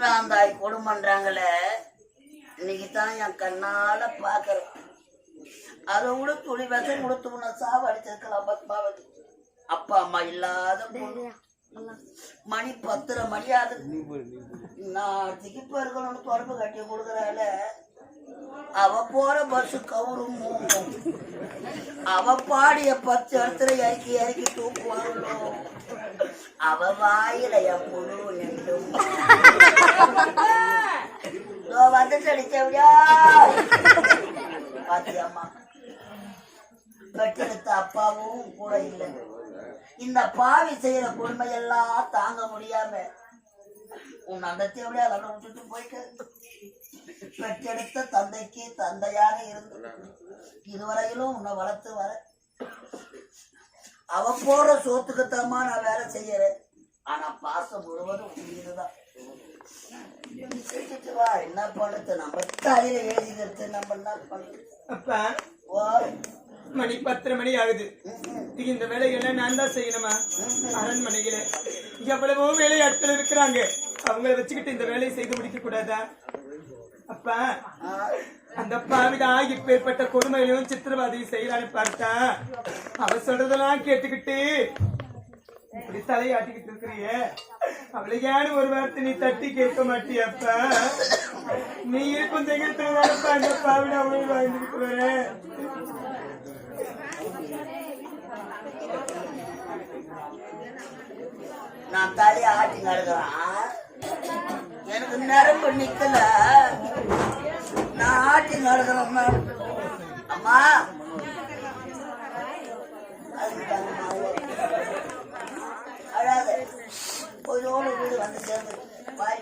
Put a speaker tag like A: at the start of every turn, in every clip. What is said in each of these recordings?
A: நான் தாய் கொடுமன்றாங்களே, இன்னைக்கு தான் என் கண்ணால பாக்குறேன். அதை விட துளி விஷம் கொடுத்து உன்னை சாவடிச்சிருக்கலாம் பத்மாவதி. அப்பா அம்மா இல்லாத பொண்ணு. மணி 10:30 மணி ஆகுது. நான் திகிப்ப இருக்கணும்னு தொடர்பு கட்டி கொடுக்குறால. அவ போற பஸ் கவுரும் மூங்கும். அவ பாடிய 10 இடத்துல இறக்கி இறக்கி தூக்குவாங்களோ. அவ வாயில என் புழு நின்றும் வந்துட்டு அடிச்சவியா பாத்தியம்மா. பெற்றெடுத்த அப்பாவும் கூட இல்லை. இந்த பாவி செய்யற கொடுமையெல்லாம் தாங்க முடியாம உன் அந்தத்தை எப்படியா அதை விட்டுட்டு போயிட்டு பெற்றெடுத்த தந்தைக்கு தந்தையாக இருந்து இதுவரையிலும் உன்னை வளர்த்து வர. அவ போற சோத்துக்குத்தமா நான் வேலை செய்யறேன். ஆனா பாசம் முழுவதும் இதுதான். வா, என்ன பண்ணுறது? நம்ம தலையில எழுதிக்கிறது. நம்ம என்ன பண்ணுறது?
B: அப்பா மணி 10:30 மணி ஆகுது. இந்த வேலைகள்லாம் நான் தான் செய்யணுமா? அரண்மனையில எவ்வளவோ வேலையாட்கள் இருக்கிறாங்க. அவங்கள வச்சுக்கிட்டு இந்த வேலையை செய்து முடிக்க கூடாதா? அப்பா அந்த பாவிதான் இப்பேற்பட்ட கொடுமையும் சித்திரவாதையும் செய்யறான்னு பார்த்தா அவ சொல்றதெல்லாம் கேட்டுக்கிட்டு இப்படி தலையாட்டிக்கிட்டு இருக்கிறிய. அவளை ஏன்னு ஒரு வார்த்தை நீ தட்டி கேட்க மாட்டியப்பா? நீ இருக்கும் தைரியத்துலதானப்பா அந்த பாவிட அவளை வாழ்ந்துட்டு வர.
A: நான் தலையை ஆட்டி நடக்கிறான். எனக்கு நரம்பு நிக்கல. நான் ஆட்டி நடக்கிறேன். அம்மா அழாத. கொஞ்சோடு வீடு வந்து சேர்ந்து வாய்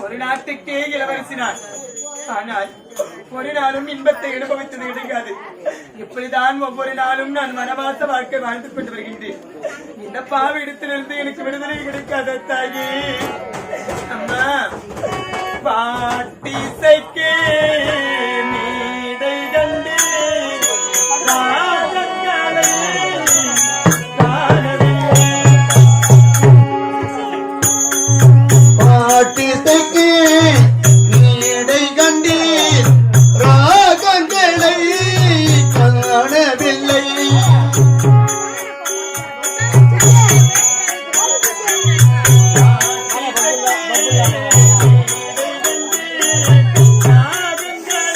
B: ஒரு நாட்டுக்கே இளவரசினார். ஆனால் ஒரு நாளும் இன்பத்தை அனுபவித்தது கிடைக்காது. இப்படிதான் ஒவ்வொரு நாளும் நான் வனவாச வாழ்க்கை வாழ்ந்து கொண்டு வருகின்றேன். இந்த பாவிடத்திலிருந்து எனக்கு விடுதலை கிடைக்காத தாயே. அம்மா பாட்டிசைக்கே மீதை கண்டு
C: பாட்டிசைக்கு நீடை கண்டீர் ராகங்களை காணவில்லை.
B: ராகங்களை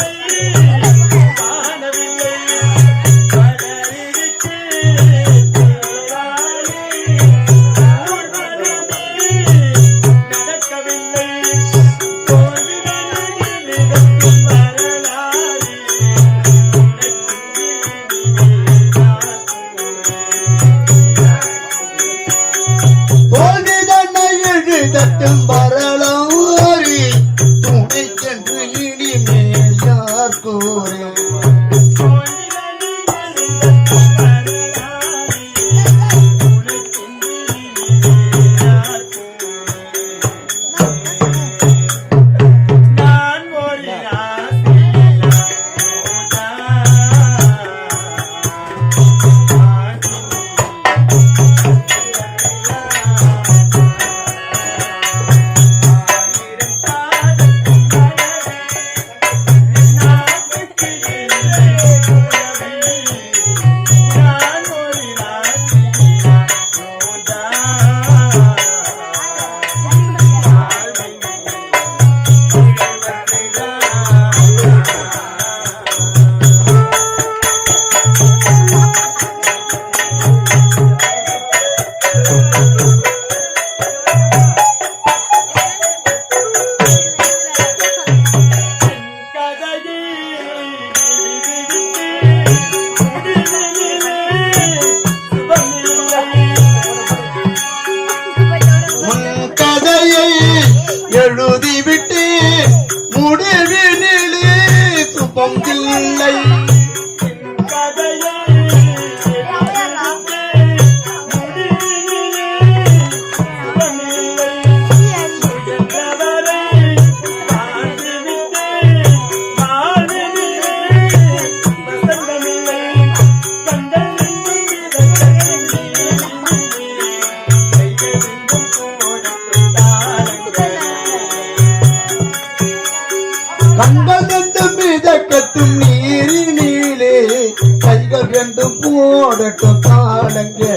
C: தாளங்களே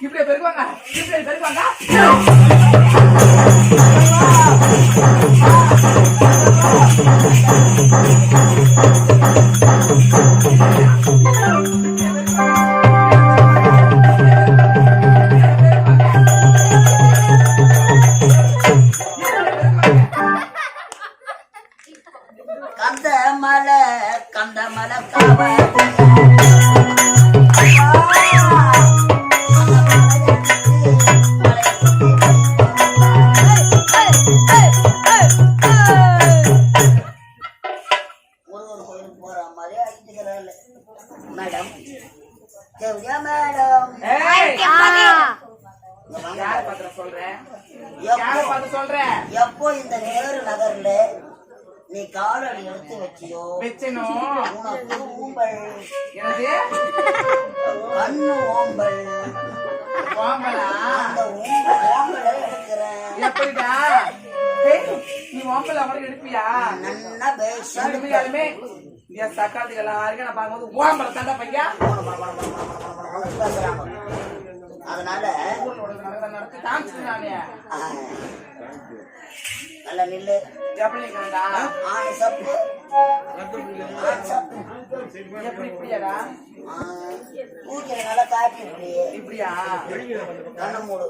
B: இப்படி பெருக்குவாங்க
A: கந்த மலை காவ மேடம் எப்போ இந்த நேரு நகர்ல நீ காலடி எடுத்து வச்சியோ உனக்கு ஊம்பல் கண்ணு ஓம்பல் அந்த ஓம்பலை எடுக்கிறேன்.
B: நீ ஓம்பல் அவனுக்கு எடுப்பியா?
A: நல்லா
B: பேசுமே சக்காத்துக்கு எல்லாருக்கும் நான் பார்க்கும்போது ஓம்பலை தண்டை பையா
A: பேசுறாங்க. அதனால நல்ல நில்லு. ஆணி சப்பு பூக்கிற நல்லா காட்டி
B: இப்படியா
A: கண்ண மூடு.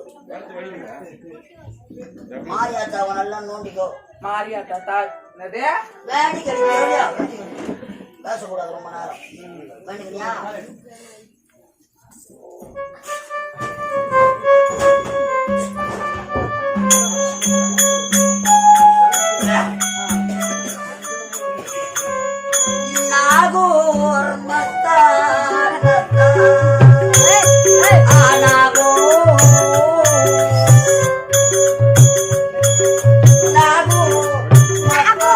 A: மாரியாத்தாவை நல்லா நோண்டிக்கோ.
B: மாரியாத்தா
A: வேண்டிக்க பேசக்கூடாது ரொம்ப நேரம். வேண்டிக்கிறியா? नागोर मस्ता नागो नागो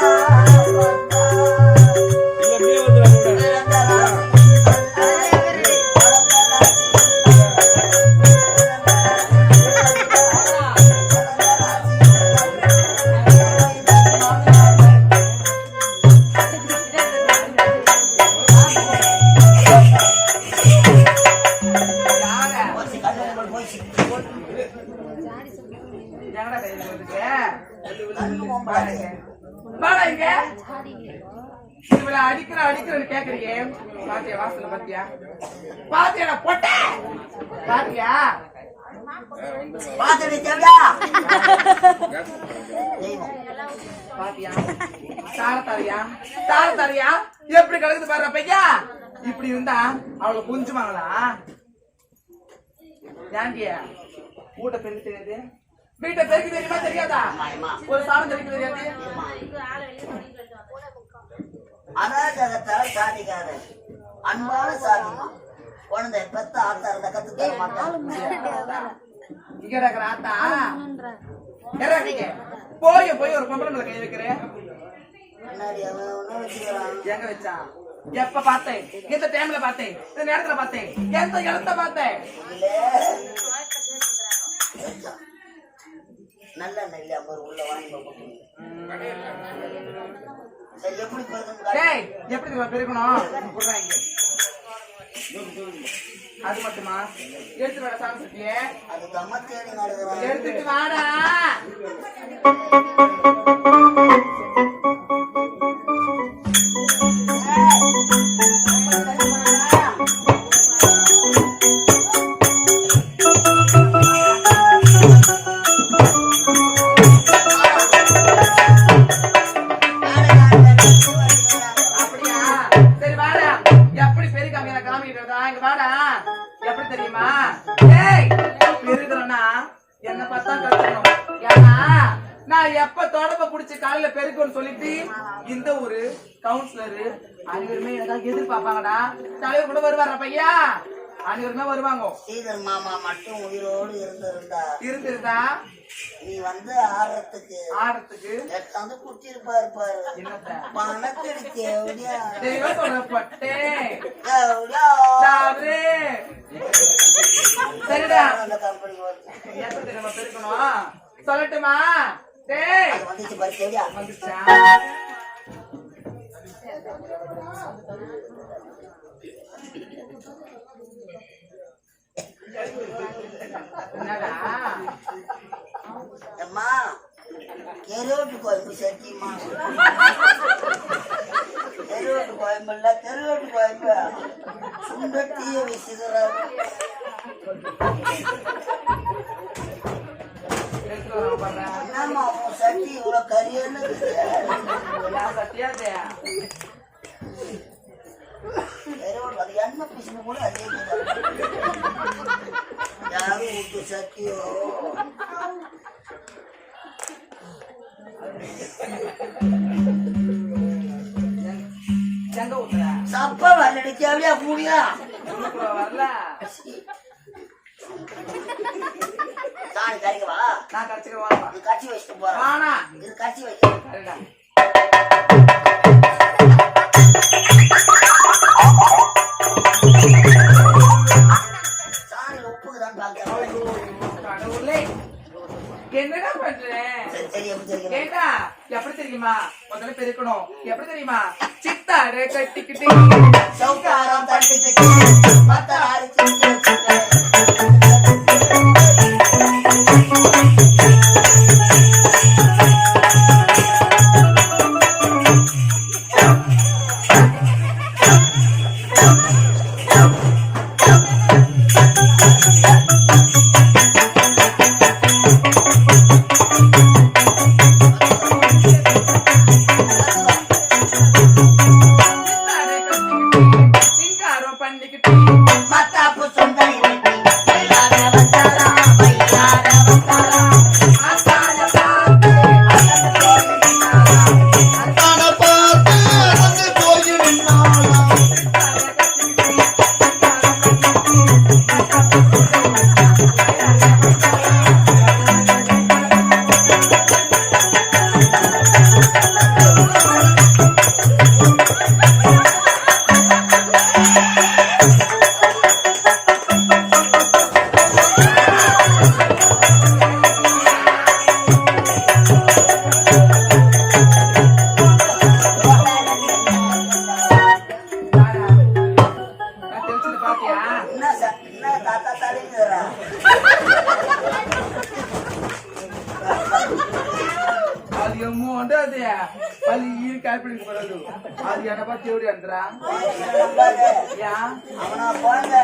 B: அடிக்கிறேன்னு கேக்குறீங்க. பாத்தியா வாசல பாத்தியா பாத்தியா பொட்ட பாத்தியா
A: பாத்துட்டு தேவையா
B: பாத்தியா தார தரியா எப்படி கிடக்குது பாரு பையா. இப்படி இருந்தா அவளை புரிஞ்சுமாங்களா? ஏண்டிய வீட்டை பெருக்க தெரியாது, வீட்டை பெருக்க தெரியுமா தெரியாதா? ஒரு சாணம் தெரிவிக்க தெரியாது.
A: அநாஜகத்தால சாதிக்காத அன்பான சாதிமா குழந்தை பெத்த ஆத்தா இருந்த கத்து தர மாட்டாங்க.
B: இங்க இருக்கிற ஆத்தா போய் போய் ஒரு பொம்பளை மேல கை வைக்கிறேன். எங்க வச்சான்? எப்ப பார்த்தேன்? எந்த டைம்ல பார்த்தேன்? இந்த நேரத்துல பார்த்தேன்? எந்த இடத்த பார்த்தேன்?
A: நல்ல நெல் அம்பர் உள்ள வாங்கி
B: எப்படி பெருக்கணும்? அது மட்டுமா? எடுத்து வாடா சாமி சட்டிய.
A: அது தம்ம தேடி நடக்குறான்.
B: எடுத்துட்டு வாடா.
D: அப்படியா? சரி வாடா. எப்படி பெருக்காம எனக்கு காமிக்கிறதா? இங்க வாடா. எப்படி தெரியுமா? ஏய், பெருக்கிறேன்னா என்ன பார்த்தா கத்துக்கணும். ஏன்னா நான் எப்ப தொடப்ப புடிச்சு காலையில பெருக்குன்னு சொல்லிட்டு இந்த ஒரு கவுன்சிலரு அனைவருமே எனக்காக எதிர்பார்ப்பாங்கடா. தலைவர் கூட வருவாரா பையா? அனைவருமே வருவாங்க.
A: ஸ்ரீதர் மாமா மட்டும் உயிரோடு
D: இருந்திருந்தா
A: நீ வந்து ஆடுறதுக்கு எட்டாந்து குடிச்சிருப்பாரு பாரு.
D: என்னத்த
A: பணத்தடி தேவடியா
D: தெளிவா சொல்லப்பட்டேன்.
A: தேவடியா
D: சரிடா,
A: அந்த கம்பெனி வருது.
D: எப்ப தெரியுமா பெருக்கணும் சொல்லட்டுமா? டேய்
A: அது வந்துச்சு பாரு தேவடியா.
D: வந்துச்சா? என்னடா
A: அம்மா தெருவோட்டு கோயம்பு சத்தியமா தெருவோட்டு கோயம்பு இல்ல தெருவோட்டு கோயம்பு சுண்டட்டிய விசுகிறாரு. என்னம்மா உன் சட்டி இவ்வளவு கரியன்னு
D: சத்தியாதே
A: தெருவோட்டு அது எண்ணெய் பிசுனு கூட அதே யாரும் விட்டு சட்டியோ
D: எங்க ஊத்துற?
A: சப்பா வரலடி தேவையா கூடியா
D: உள்ளுக்குள்ள வரல.
A: சாணி கறிக்கவா
D: நான் கடிச்சுக்கிறேன்.
A: இது கட்சி வச்சுட்டு போறேன்.
D: வாடா.
A: இது கட்சி வைக்க
D: சரிடா.
A: சாணி உப்புக்குதான் பாக்கிறேன்.
D: கடவுளே, என்னடா பண்றேன்?
A: சரி சரி எப்படி தெரியும்?
D: கேட்டா எப்படி தெரியுமா? முதல்ல பெருக்கணும். எப்படி தெரியுமா? சித்தாட கட்டிக்கிட்டு
A: சவுக்காரம் தட்டுக்கிட்டு மத்தாரு சிந்து வச்சுட்டு
D: சிங்காரம் பண்ணிக்கிட்டு
A: மத்தாப்பு சுந்தரி வெட்டி எல்லார வந்தாரா பையார வந்தாரா ஆத்தார பார்த்து அகத்து போயிருந்தாரா
C: அத்தான பார்த்து வந்து போயிருந்தாளா.
D: நான் தெரிஞ்சது பாத்தியா?
A: என்ன தாத்தா தலைங்கிறா
D: அது எம்மோண்டு அது பள்ளி ஈரு காய்ப்பிடிக்க போறது. அது என்ன பார்த்து எப்படி வந்துடா? ஏன்
A: அவனா குழந்தை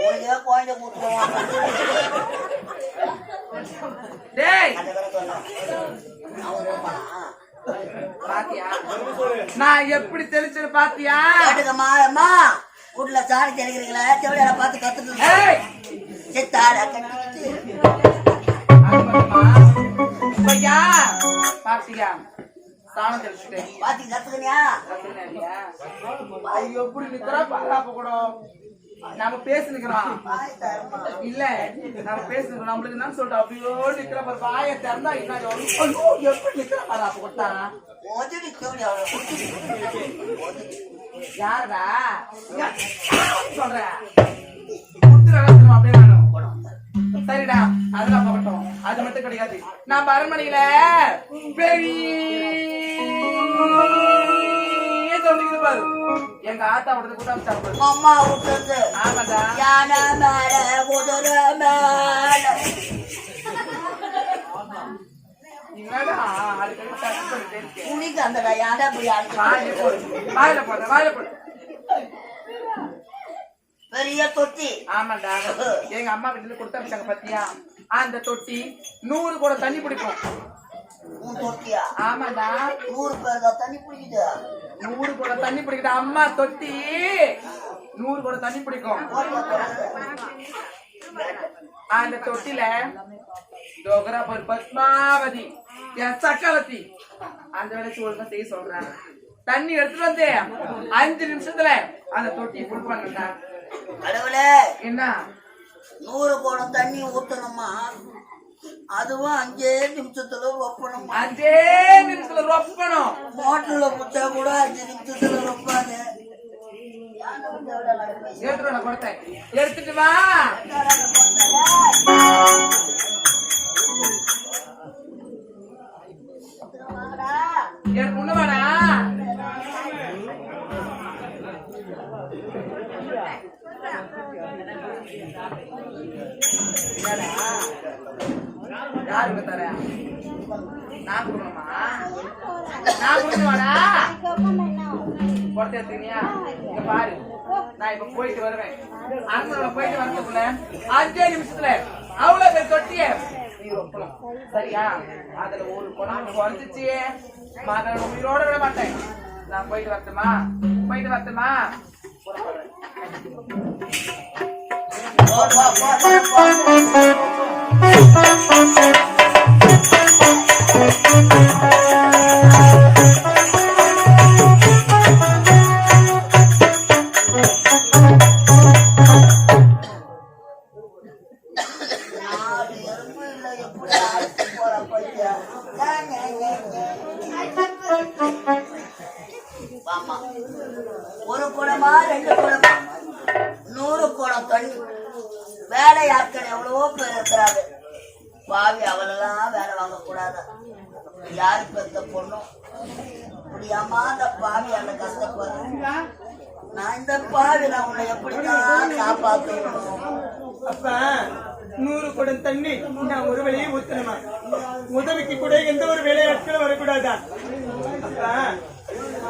A: உனக்கே குழந்தை கொடுத்துருவான்.
D: டேய்
A: அந்த வேற சொன்னான் அவன் இருப்பானா?
D: பாத்தியா? நான் எப்படி தெளிச்சது பாத்தியா?
A: கேட்டுக்கம்மா அம்மா வீட்டுல சாணி தெளிக்கிறீங்களா? செவடியார பார்த்து கத்துட்டு
D: ஏய்
A: சித்தாட கட்டிக்கிட்டு
D: அது மட்டுமா? பையா பாத்தியா? சாணம் தெளிச்சுட்டேன்.
A: பாத்தி கத்துக்கணியா?
D: கத்துக்கினியா? ஐயோ எப்படி நிக்கிறா பாராப்ப கூட நம்ம பேசினுக்கிறோம்.
A: பாய் தரமா
D: இல்ல நம்ம பேசினுக்கிறோம். நம்மளுக்கு என்ன சொல்லிட்டு அப்படியோ நிக்கிற பாரு. வாயை திறந்தா என்ன எப்படி நிக்கிற பாரு. அப்ப கொடுத்தா
A: மோதிரி செவடியா
D: யாருடா சொல்ற அப்படியே வேணும். சரிடா அதெல்லாம் போகட்டும். அது மட்டும் கிடையாது. நான் அரண்மனையில பெரிய சொல்லிக்கிட்டு பாரு. எங்க ஆத்தாவோட கூட்டம் சாப்பிடு.
A: அம்மா விட்டு
D: ஆமாடா.
A: யானை மேல குதிரை மேல
D: என்னடா அதுக்கு டச் பண்ணிட்டே இருக்கேன்.
A: துணிக்கு அந்த யானை அப்படி
D: வாயில
A: அடிச்சு
D: போடு, வாயில போடு, வாயில போடு.
A: பெரிய தொட்டி
D: ஆமாடா எங்க அம்மா வீட்டுல கொடுத்து அனுப்பிச்சாங்க பாத்தியா? அந்த தொட்டி 100 கூட தண்ணி பிடிக்கும்.
A: உன் தொட்டியா?
D: ஆமாண்டா,
A: 100 பேர் தான் தண்ணி பிடிக்குது.
D: 100 கூட தண்ணி பிடிக்குது. அம்மா தொட்டி 100 கூட தண்ணி பிடிக்கும். அந்த தொட்டில பத்மாவதி என் சக்கலத்தி அந்த வேலை ஒழுங்கா செய்ய சொல்றாங்க. தண்ணி எடுத்துட்டு வந்து 5 நிமிஷத்துல அந்த தொட்டியை ஃபுல் பண்ணுங்க.
A: கடவுளே,
D: என்ன
A: 100 குடம் தண்ணி ஊத்தணுமா? அதுவும் 5 நிமிஷத்துல ரொப்பணும்.
D: 5 நிமிஷத்துல ரொப்பணும்.
A: மோட்டர்ல குச்சா கூட 5 நிமிஷத்துல ரொப்பாது.
D: எடுத்துட்டு வா. உன்னவாடா யாருக்கு தர? நான் கொடுக்கணுமா? நான் கொடுக்கணுமாடா? கொடுத்து எடுத்துக்கியா? இங்க பாரு, நான் இப்ப போயிட்டு வருவேன். அரசோட போயிட்டு வரதுக்குள்ள 5 நிமிஷத்துல அவ்வளவு பேர் தொட்டிய நீ ரொப்பணும். சரியா? அதுல ஒரு குணம் குறைஞ்சிச்சு, மகன் உயிரோட விட மாட்டேன். நான் போயிட்டு வரட்டுமா? போயிட்டு வரட்டுமா?
A: ஒரு குடமா 2 குடமா 100 குடம் தண்ணி. வேலையாட்கள் எவ்வளவோ பேர் இருக்கிறாங்க. பாவி அவளெல்லாம் வேலை வாங்க கூடாது. யாரு பெத்த பொண்ணும் இப்படியாமா அந்த பாவி அந்த கஷ்டப்படுற. நான் இந்த பாவி நான் உன்னை எப்படிதான் காப்பாற்றணும்?
B: அப்ப 100 குடம் தண்ணி நான் ஒரு வழியை ஊத்தணுமா? உதவிக்கு கூட எந்த ஒரு வேலையாட்களும் வரக்கூடாதா? அப்ப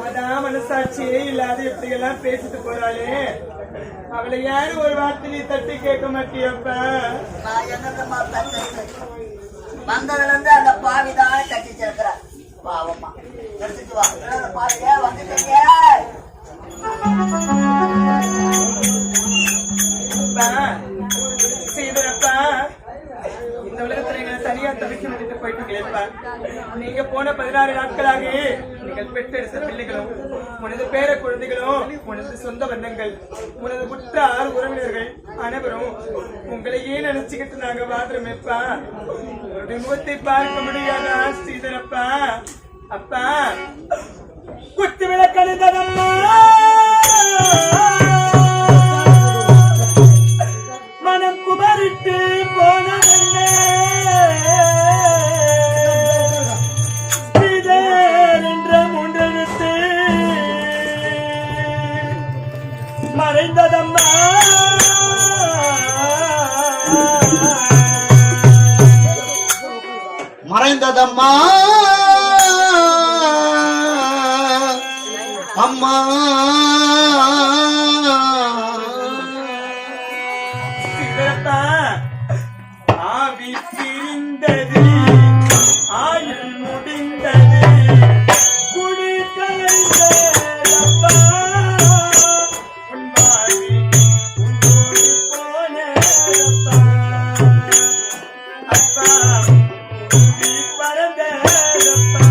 B: அதான் மனசாட்சியே இல்லாத எப்படி எல்லாம் பேசிட்டு போறாளே, அவளை யாரும் ஒரு வார்த்தையை தட்டி கேட்க மாட்டியப்ப?
A: நான் என்னமா தட்டு வந்ததுல இருந்து அந்த பாவிதான் தட்டி சேர்க்கிறார். பாவமா எடுத்துட்டு வா. அந்த பாவியா வந்துட்டீங்க.
B: செய்தப்பா, இந்த உலகத்துல எங்களை தனியா தவிக்க விட்டுட்டு போயிட்டீங்களேப்பா. நீங்க போன 16 நாட்களாக நீங்கள் பெற்றெடுத்த பிள்ளைகளும் உனது பேர குழந்தைகளும் உனது சொந்த பந்தங்கள் உனது உற்றார் உறவினர்கள் அனைவரும் உங்களையே நினைச்சுக்கிட்டு நாங்க வாழ்றோமேப்பா. உங்களுடைய முகத்தை பார்க்க முடியாதா ஸ்ரீதரப்பா? அப்பா, குத்து விளக்கணிதம்மா, மனம் குமரிட்டு போனதல்ல என்ற 3 எழுத்து மறைந்ததம்மா.
C: மறைந்ததம்மா அம்மா.
B: ஆவி பிரிந்தது, ஆயுள் முடிந்தது, குடி கலைந்ததப்பா, உன் வாழ்வி உன்னோடு போனதப்பா. அப்பா, குடி பறந்ததப்பா.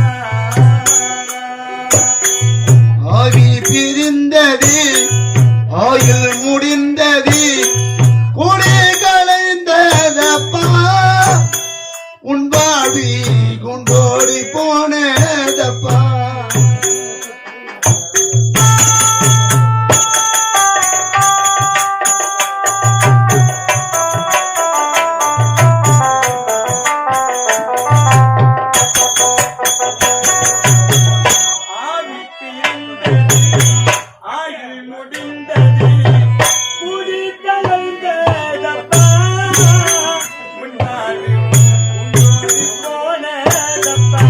C: ஆவி பிரிந்தது, ஆயுள் முடிந்தது, குடி கலைந்ததப்பா, உன் வாழ்வி குண்டோடி போனதப்பா.
B: ஆவி பிரிந்தது, ஆயுள் முடிந்தது, குடி கலைந்ததப்பா, உன் வாழ்வு உன்னோடு போனதப்பா.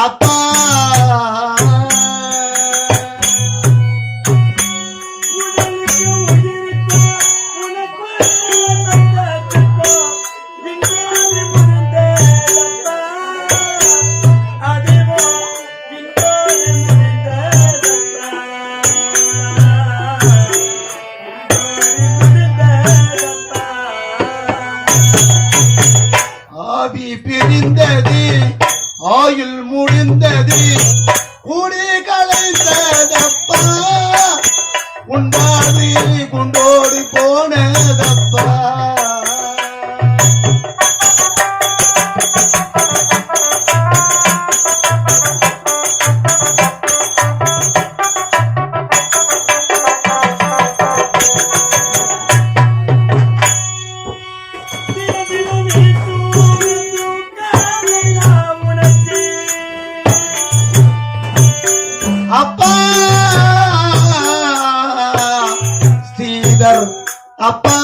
C: அப்பா ஆவி பிரிந்தது ஆயுள் முடிந்தது கூடி கலைந்ததப்பா உண்டாது கொண்டோடி போனதப்பா அப்பா ஸ்ரீதர் அப்பா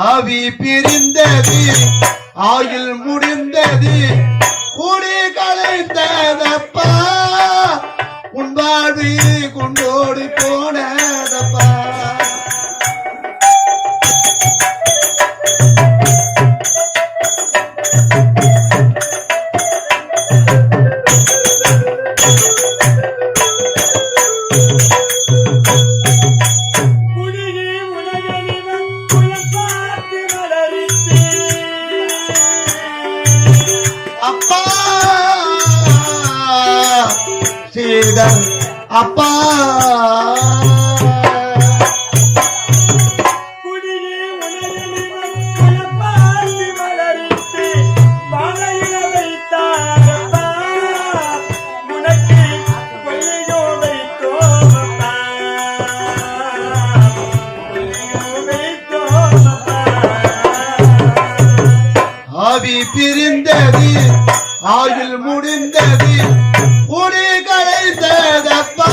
C: ஆவி பிரிந்தது ஆயுள் முடிந்தது கூடி கலைந்ததப்பா உன் வாழ்வு கொண்டோடி போனதப்பா அப்பா ஸ்ரீதர் அப்பா ஆவி பிரிந்தது ஆயுள் முடிந்தது கூடி கலைந்ததப்பா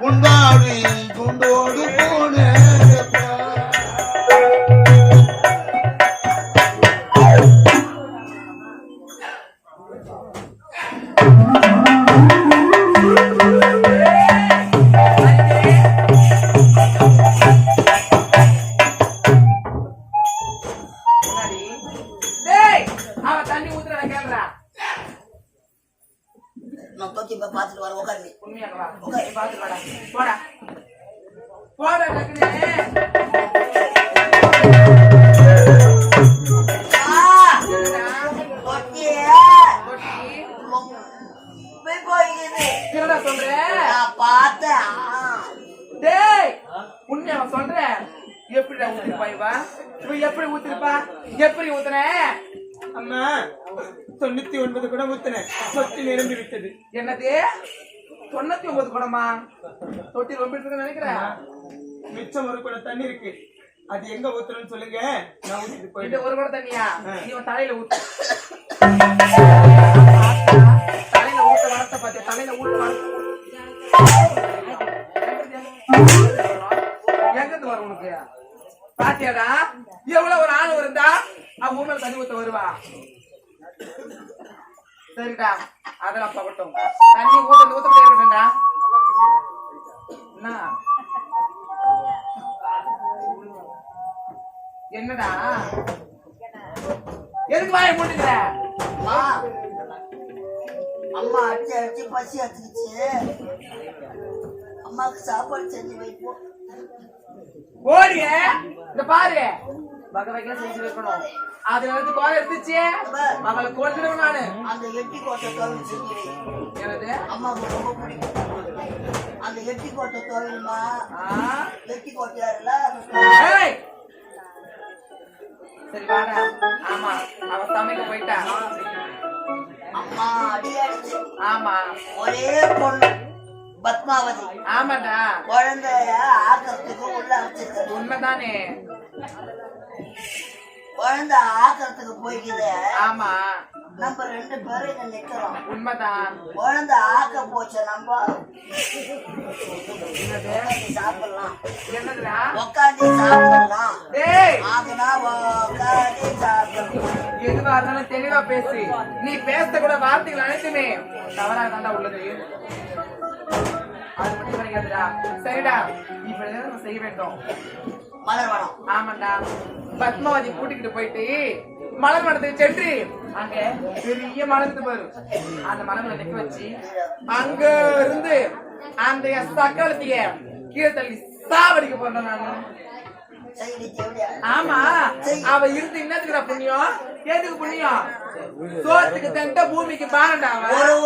C: உன் வாழ்வி கொண்டோடு போனதப்பா
D: டேய் அவன் தண்ணி ஊத்துறத கேளுடா.
A: நான் தோக்கி போய் பார்த்துட்டு வரேன். உட்காந்து
D: உண்மையாக வா. நீ பாத்துட்டு வாடா. போடா போடா டக்குனு. என்னடா சொல்ற?
A: நான் பார்த்தேன்.
D: டேய் உண்மையா சொல்றேன். எப்படிடா ஊத்திருப்பா இவ? எப்படி ஊத்திருப்பா? எப்படி ஊத்துன?
B: அம்மா 99 கூட ஊத்தினேன், சொட்டி நிரம்பி விட்டது.
D: என்னது 99 குடமா? தொட்டி ரொம்ப இருக்குன்னு நினைக்கிறேன்.
B: மிச்சம் ஒரு கூட தண்ணி இருக்கு, அது எங்க ஊத்துறேன்னு சொல்லுங்க, நான் ஊத்திட்டு
D: இந்த
B: போயிட்டு.
D: ஒரு குடம் தண்ணியா? நீ உன் தலையில ஊத்து. தலையில ஊத்த வளர்த்த பாத்தியா? தலையில ஊத்த வளர்த்த எங்கிருந்து வரும் உனக்கு? பாத்தியாடா எவ்வளவு ஒரு ஆள் இருந்தா அவன் ஊர்ல தண்ணி ஊத்த வருவா. சரிடா அதெல்லாம் பகட்டும். தண்ணி ஊத்த ஊத்த இருக்கட்டா. என்னடா எதுக்கு வாயை மூட்டுக்கிற?
A: அம்மா அடிச்சு அடிச்சு பசி அடிச்சுச்சு. அம்மாவுக்கு சாப்பாடு செஞ்சு வைப்போம்.
D: ஓடிய இந்த பாரு வகை வகையா செஞ்சு வைக்கணும். அதுல இருந்து கோலை எடுத்துச்சு அவளை கொண்டுடுவேன் நானு.
A: அந்த எட்டி கோட்டை துவையல் செஞ்சு வை.
D: என்னது?
A: அம்மாவுக்கு ரொம்ப பிடிக்கும் அந்த எட்டி கோட்டை துவையல்மா. எட்டி கோட்டையாருல
D: ஏய்! சரி வாடா. ஆமா அவ சமைக்க போயிட்டா.
A: அம்மா அடி அடிச்சு.
D: ஆமா
A: ஒரே பொண்ணு பத்மாவதி
D: ஆமாடா
A: குழந்தைய ஆக்கிறதுக்கு உள்ள வச்சிருக்க
D: உண்மைதானே
A: குழந்தை ஆக்கிறதுக்கு போய்க்குது
D: ஆமா
A: நம்ம 2 பேரும் இங்க நிக்கிறோம்
D: உண்மைதான்
A: குழந்தை ஆக்க போச்சு நம்ம
D: என்னது
A: சாப்பிடலாம்
D: என்னதுடா
A: உட்காந்து சாப்பிடலாம்
D: டேய்
A: ஆகுனா உட்காந்து சாப்பிடலாம்
D: எதுவா இருந்தாலும் தெளிவா பேசு நீ பேச கூட வார்த்தைகள் அனைத்துமே தவறாக தாண்டா உள்ளது அது மட்டும் கிடைக்காதுடா சரிடா இப்ப நம்ம செய்ய வேண்டும்
A: மலர் வனம்
D: ஆமாண்டா பத்மாவதி கூட்டிக்கிட்டு போயிட்டு மலர் மரத்துக்கு சென்று அங்க பெரிய மலர்ந்து பாரு அந்த மலர்ல நிக்க வச்சு அங்க இருந்து அந்த சக்காலத்திய கீழே தள்ளி சாவடிக்க போறேன் நானு
A: செய்தி தேவையா
D: ஆமா அவ இருந்து என்னத்துக்குடா புண்ணியம் எதுக்கு புண்ணியம் சோத்துக்கு தண்ட பூமிக்கு பாரண்டா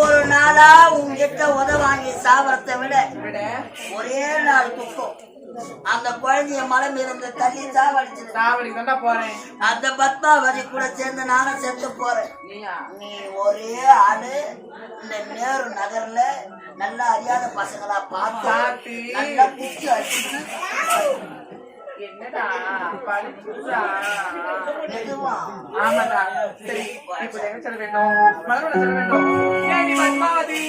A: ஒரு நாளா உங்ககிட்ட உதவாங்கி சாவரத்தை விட
D: விட
A: ஒரே நாள் துக்கம் அந்த குழந்தைய மலம் இருந்து தள்ளி சாவடிச்சது
D: சாவடிக்கு தாண்டா போறேன்
A: அந்த பத்மாவதி கூட சேர்ந்து நானும் செத்து போறேன்
D: நீயா
A: நீ ஒரே ஆளு இந்த நேரு நகர்ல நல்ல அறியாத பசங்களா பார்த்து
D: பார்த்து.
A: நல்லா குச்சி அடிச்சு
D: என்னடா படிச்சுடா
A: மெதுவா
D: ஆமாடா சரி இப்ப எங்க செல்ல வேண்டும் மலரோட செல்ல வேண்டும் ஏடி பத்மாவதி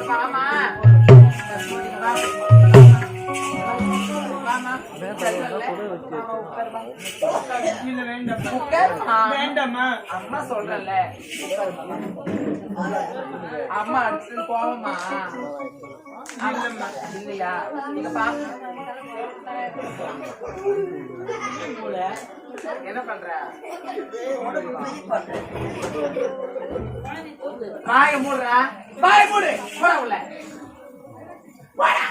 D: மாமா மாமா
B: இல்ல வேண்டாம்
D: உட்காருமா
B: வேண்டாமா
D: அம்மா சொல்றல அம்மா அடிச்சு போவமா இல்லையா நீங்க பாக்க என்ன பண்ற வாய மூடுறா வாய மூடு போடா உள்ள போடா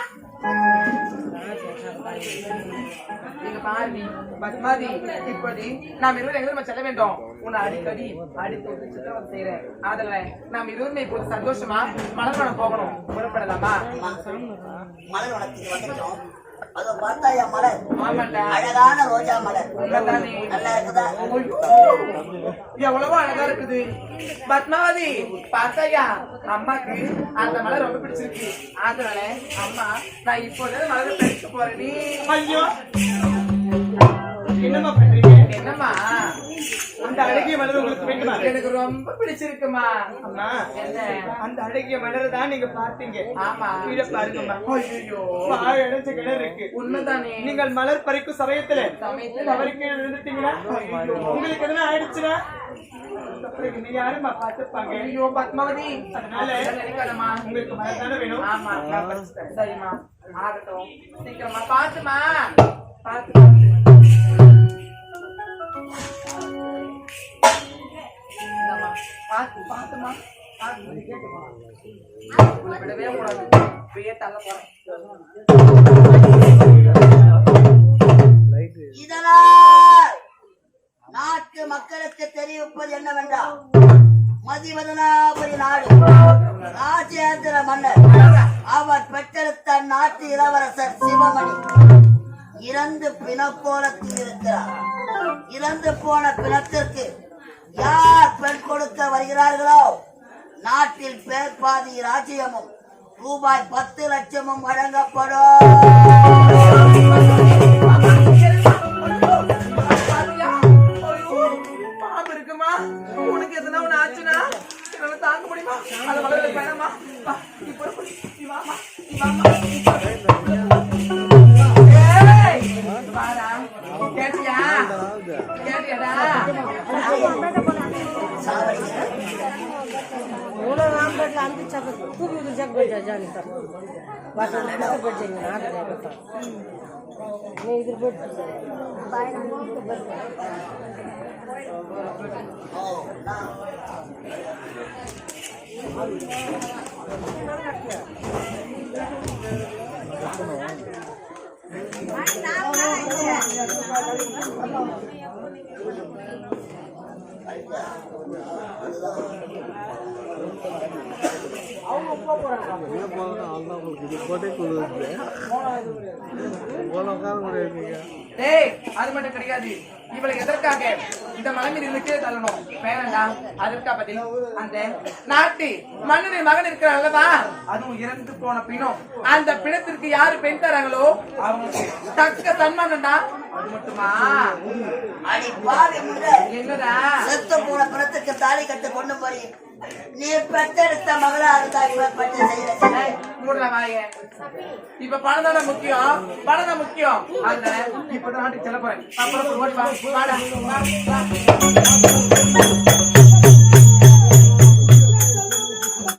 D: நீங்க பாருடி பத்மாதி இப்படி நாம் இருவர் எங்க செல்ல வேண்டும் உன்னை அடிக்கடி அடித்து சித்திரம் செய்யறேன் அதுல நாம் இருவருமே இப்போது சந்தோஷமா மலர்வனம் போகணும் புறப்படலாமா
A: மலர் வனத்துக்கு வந்துட்டோம் அதை பார்த்தா என் மலர்
D: ஆமாண்டா
A: அழகான ரோஜா மலர்
D: உண்மைதானே
A: நல்லா இருக்குதா
D: எவ்வளவோ அழகா இருக்குது பத்மாவதி பார்த்தாயா அம்மாக்கு அந்த மலர் ரொம்ப பிடிச்சிருக்கு அதனால அம்மா நான் இப்போது மலரை பறிக்க போறேன் நீ
B: ஐயோ என்னம்மா பண்றீங்க
D: என்னம்மா
B: அந்த அழகிய மலர் உங்களுக்கு வேண்டுமா
D: எனக்கு ரொம்ப பிடிச்சிருக்குமா
B: அம்மா
D: என்ன
B: அந்த அழகிய மலரை தான் நீங்க பார்த்தீங்க
D: ஆமா
B: கீழே பாருங்கம்மா
D: ஐயோ
B: பாழ் அடைஞ்ச கிணறு இருக்கு
D: உண்மைதானே
B: நீங்கள் மலர் பறிக்கும் சமயத்துல
D: சமயத்துல
B: தவறு கீழே விழுந்துட்டீங்களா உங்களுக்கு எதனா ஆயிடுச்சுன்னா அப்புறம் நீங்க யாருமா பார்த்துப்பாங்க
D: ஐயோ பத்மாவதி
B: அதனால
D: நினைக்காதம்மா
B: உங்களுக்கு மலர் தானே வேணும்
D: ஆமா நான் பறிச்சுட்டேன். சரிம்மா ஆகட்டும் சீக்கிரமா பாத்துமா பாத்து இந்தாம்மா. பாத்து பாத்துமா பாத்து கேட்டுமா விடவே கூடாது இப்பயே தள்ள போறேன்
A: இதனால் நாட்டு மக்களுக்கு தெரிவிப்பது என்னவென்றால் மதிவதனாபுரி நாடு ராஜேந்திர மன்னர் அவர் பெற்றெடுத்த நாட்டு இளவரசர் சிவமணி இறந்து பிணக்கோலத்தில் இருக்கிறார். இறந்து போன பிணத்திற்கு யார் பெண் கொடுக்க வருகிறார்களோ நாட்டில் பேர்பாதி ராஜ்யமும் ரூபாய் 10 லட்சமும் வழங்கப்படும்.
D: பாம்பு இருக்குமா உனக்கு எதுனா ஒண்ணு ஆச்சுன்னா என்னால தாங்க முடியுமா அது வளர்ல வேணாமா கேட்டியா கேட்டியாடா
E: खूप जग जाता वाटून मैं इधर
D: டேய் அது மட்டும் கிடையாது இவளை எதற்காக இந்த மலை மீது இருந்து கீழே தள்ளணும் வேணாண்டா அதுக்கா பத்தி அந்த நாட்டி மன்னனின் மகன் இருக்கிற அல்லவா அதுவும் இறந்து போன பிணம் அந்த பிணத்திற்கு யாரு பெண் தராங்களோ அவங்களுக்கு தக்க சன்மானம்டா அது மட்டுமா
A: அடி பாவி முள்ள
D: என்னடா
A: செத்து போன பிணத்துக்கு தாலி கட்டு கொண்டு போறீ நீ பெற்றெடுத்த மகளா இருந்தா இவன் பட்டு செய்யற
D: மூடுற வாய இப்ப பணம் தானே முக்கியம் பணம் தான் முக்கியம் அதுல இப்பதான் நாட்டுக்கு செல்ல போறேன் அப்புறம் ஓடி வா வாடா வா